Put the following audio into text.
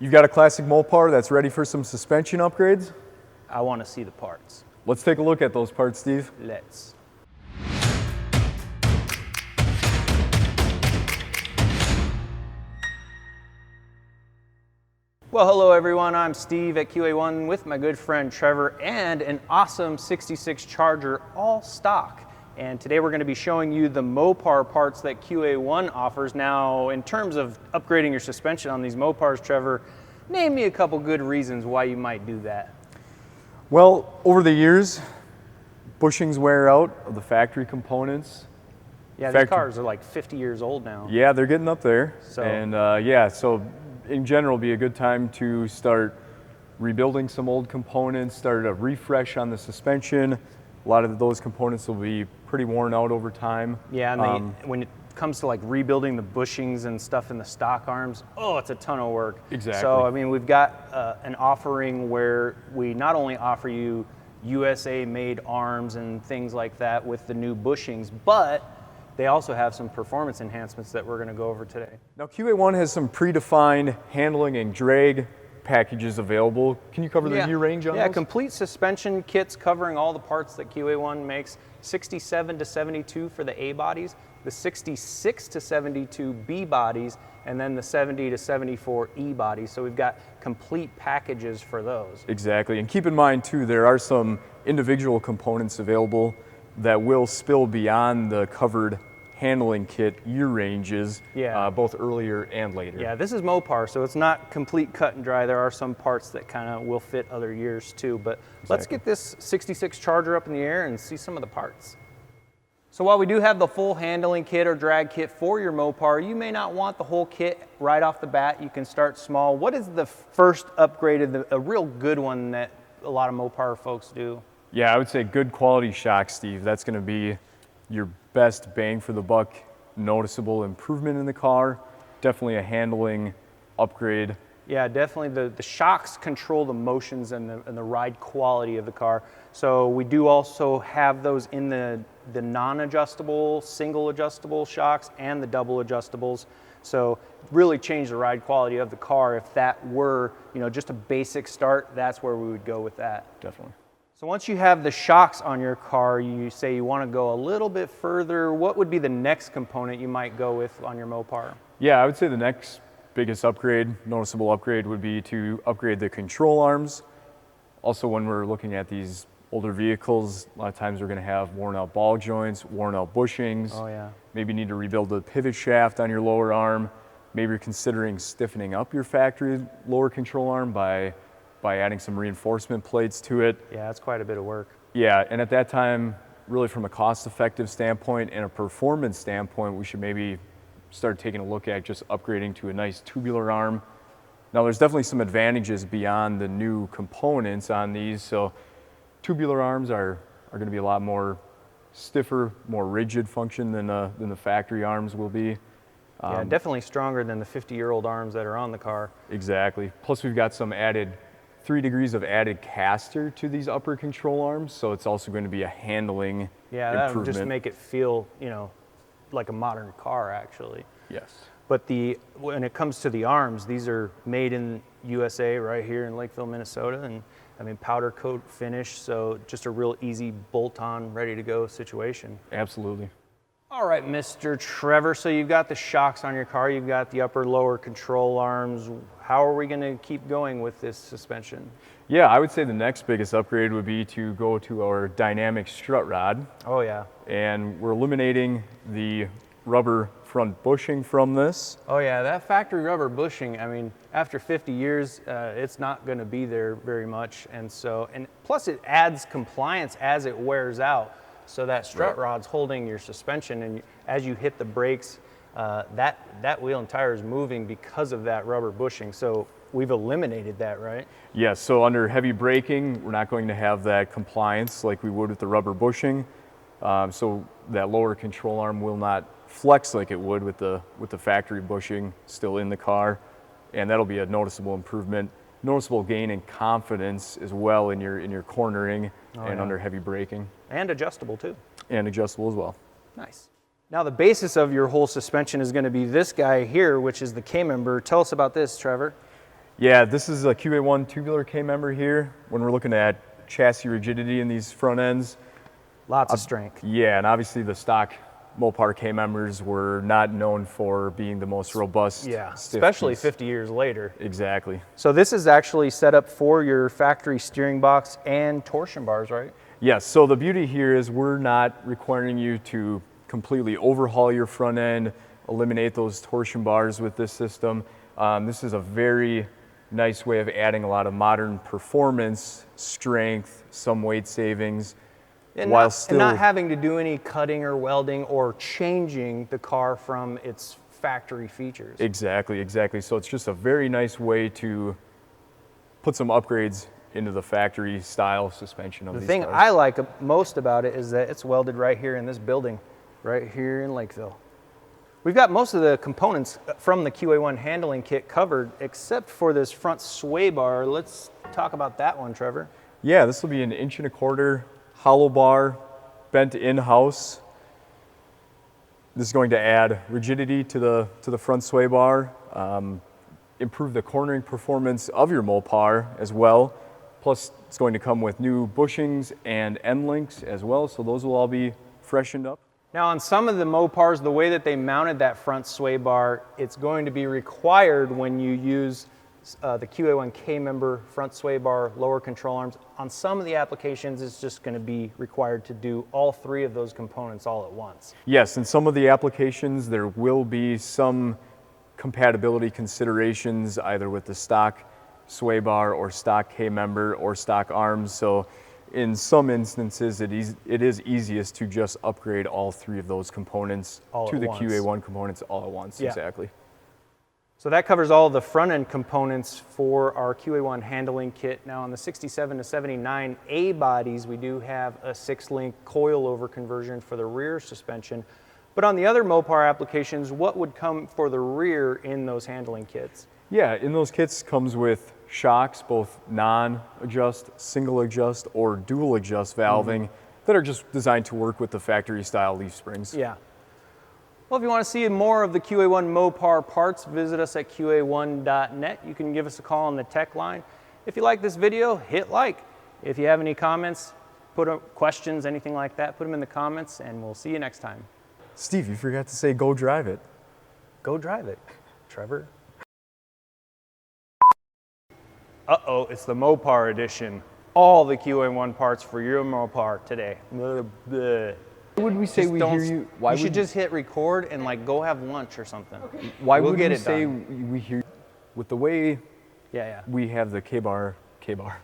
You've got a classic Mopar that's ready for some suspension upgrades? I want to see the parts. Let's take a look at those parts, Steve. Let's. Well, hello everyone, I'm Steve at Qa1 with my good friend Trevor and an awesome 66 Charger all stock. And today we're going to be showing you the Mopar parts that Qa1 offers. Now, in terms of upgrading your suspension on these Mopars, Trevor, name me a couple good reasons why you might do that. Well, over the years, bushings wear out of the factory components. Yeah, these cars are like 50 years old now. Yeah, they're getting up there. So. And so in general, it'd be a good time to start rebuilding some old components, start a refresh on the suspension. A lot of those components will be pretty worn out over time. Yeah, and when it comes to like rebuilding the bushings and stuff in the stock arms, oh, it's a ton of work. Exactly. So, I mean, we've got an offering where we not only offer you USA-made arms and things like that with the new bushings, but they also have some performance enhancements that we're going to go over today. Now, Qa1 has some predefined handling and drag packages available. Can you cover the year range on those? Yeah, complete suspension kits covering all the parts that Qa1 makes. 67 to 72 for the A bodies, the 66 to 72 B bodies, and then the 70 to 74 E bodies. So we've got complete packages for those. Exactly, and keep in mind too, there are some individual components available that will spill beyond the covered handling kit year ranges, both earlier and later. Yeah, this is Mopar, so it's not complete cut and dry. There are some parts that kind of will fit other years too, but Let's get this 66 Charger up in the air and see some of the parts. So while we do have the full handling kit or drag kit for your Mopar, you may not want the whole kit right off the bat. You can start small. What is the first upgrade, a real good one that a lot of Mopar folks do? Yeah, I would say good quality shocks, Steve. That's going to be your best bang for the buck, noticeable improvement in the car, definitely a handling upgrade. Yeah, definitely the shocks control the motions and the ride quality of the car. So we do also have those in the non-adjustable, single adjustable shocks and the double adjustables. So really change the ride quality of the car. If that were, just a basic start, that's where we would go with that. Definitely. So once you have the shocks on your car, you say you want to go a little bit further, what would be the next component you might go with on your Mopar? Yeah, I would say the next biggest upgrade, noticeable upgrade, would be to upgrade the control arms. Also, when we're looking at these older vehicles, a lot of times we're going to have worn out ball joints, worn out bushings. Oh yeah. Maybe need to rebuild the pivot shaft on your lower arm. Maybe you're considering stiffening up your factory lower control arm by adding some reinforcement plates to it. Yeah, that's quite a bit of work. Yeah, and at that time, really from a cost-effective standpoint and a performance standpoint, we should maybe start taking a look at just upgrading to a nice tubular arm. Now, there's definitely some advantages beyond the new components on these. So tubular arms are going to be a lot more stiffer, more rigid function than the factory arms will be. Yeah, definitely stronger than the 50-year-old arms that are on the car. Exactly. Plus, we've got some 3 degrees of added caster to these upper control arms, so it's also going to be a handling that would improvement. just make it feel, like a modern car, actually. Yes. But when it comes to the arms, these are made in USA right here in Lakeville, Minnesota, and I mean powder coat finish, so just a real easy bolt-on, ready-to-go situation. Absolutely. All right, Mr. Trevor, so you've got the shocks on your car, you've got the upper lower control arms. How are we going to keep going with this suspension? Yeah, I would say the next biggest upgrade would be to go to our dynamic strut rod. Oh yeah. And we're eliminating the rubber front bushing from this. Oh yeah, that factory rubber bushing, I mean, after 50 years, it's not going to be there very much. And plus it adds compliance as it wears out. So that strut rod's holding your suspension, and as you hit the brakes, that wheel and tire is moving because of that rubber bushing. So we've eliminated that, right? Yes, so under heavy braking, we're not going to have that compliance like we would with the rubber bushing. So that lower control arm will not flex like it would with the factory bushing still in the car. And that'll be a noticeable improvement. Noticeable gain in confidence as well in your cornering under heavy braking. And adjustable too. And adjustable as well. Nice. Now the basis of your whole suspension is going to be this guy here, which is the K-Member. Tell us about this, Trevor. Yeah, this is a Qa1 Tubular K-Member here. When we're looking at chassis rigidity in these front ends. Lots of strength. Yeah, and obviously the stock Mopar K-Members were not known for being the most robust. Yeah, stiff especially piece. 50 years later. Exactly. So this is actually set up for your factory steering box and torsion bars, right? Yes, so the beauty here is we're not requiring you to completely overhaul your front end, eliminate those torsion bars with this system. This is a very nice way of adding a lot of modern performance, strength, some weight savings, And while not having to do any cutting or welding or changing the car from its factory features. Exactly, exactly. So it's just a very nice way to put some upgrades into the factory style suspension of these The thing cars. I like most about it is that it's welded right here in this building, right here in Lakeville. We've got most of the components from the Qa1 handling kit covered, except for this front sway bar. Let's talk about that one, Trevor. Yeah, this will be an 1.25" hollow bar, bent in-house. This is going to add rigidity to the front sway bar, improve the cornering performance of your Mopar as well. Plus, it's going to come with new bushings and end links as well, so those will all be freshened up. Now on some of the Mopars, the way that they mounted that front sway bar, it's going to be required when you use the Qa1 K-Member front sway bar, lower control arms. On some of the applications, it's just going to be required to do all three of those components all at once. Yes, in some of the applications, there will be some compatibility considerations either with the stock sway bar or stock K-Member or stock arms. So in some instances, it is easiest to just upgrade all three of those components to the Qa1 components all at once. Yeah. Exactly. So that covers all the front end components for our Qa1 handling kit. Now on the 67 to 79 A bodies, we do have a 6-link coilover conversion for the rear suspension. But on the other Mopar applications, what would come for the rear in those handling kits? Yeah, in those kits comes with shocks, both non-adjust, single adjust, or dual adjust valving that are just designed to work with the factory style leaf springs. Yeah. Well, if you want to see more of the Qa1 Mopar parts, visit us at qa1.net. You can give us a call on the tech line. If you like this video, hit like. If you have any comments, questions, anything like that, put them in the comments, and we'll see you next time. Steve, you forgot to say go drive it. Go drive it, Trevor. Uh-oh, it's the Mopar edition. All the Qa1 parts for your Mopar today. Blah, blah. Why would we say we hear you? Why you should just hit record and like go have lunch or something. Okay. Why we'll would get we it say done. we hear? With the way Yeah. we have the K-bar. K-bar.